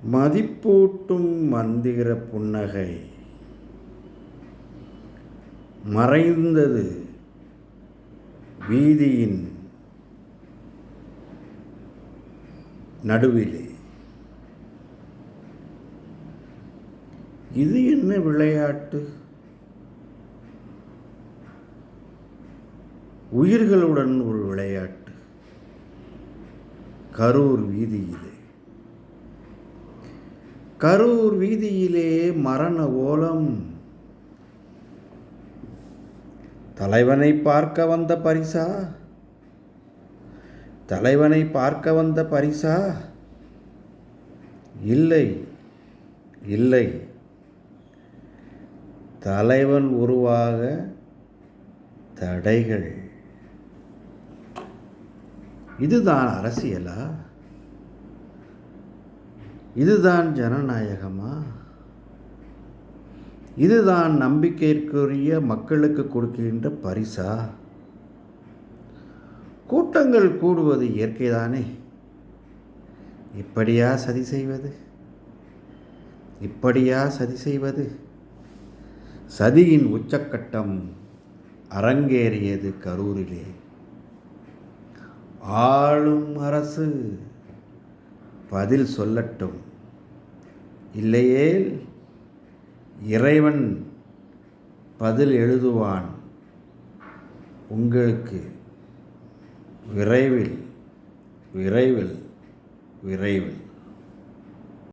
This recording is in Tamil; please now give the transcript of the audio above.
மதிப்பூட்டும் மந்திர புன்னகை மறைந்தது வீதியின் நடுவிலே. இது என்ன விளையாட்டு? உயிர்களுடன் ஒரு விளையாட்டு. கரூர் வீதியிலே மரண ஓலம். தலைவனை பார்க்க வந்த பரிசா? இல்லை, இல்லை. தலைவன் உருவாக தடைகள். இதுதான் அரசியலா? இதுதான் ஜனநாயகமா? இதுதான் நம்பிக்கைக்குரிய மக்களுக்கு கொடுக்கின்ற பரிசா? கூட்டங்கள் கூடுவது இயற்கைதானே. இப்படியா சதி செய்வது? சதியின் உச்சக்கட்டம் அரங்கேறியது கரூரிலே. ஆளும் அரசு பதில் சொல்லட்டும். இல்லையேல் இறைவன் பதில் எழுதுவான் உங்களுக்கு விரைவில்.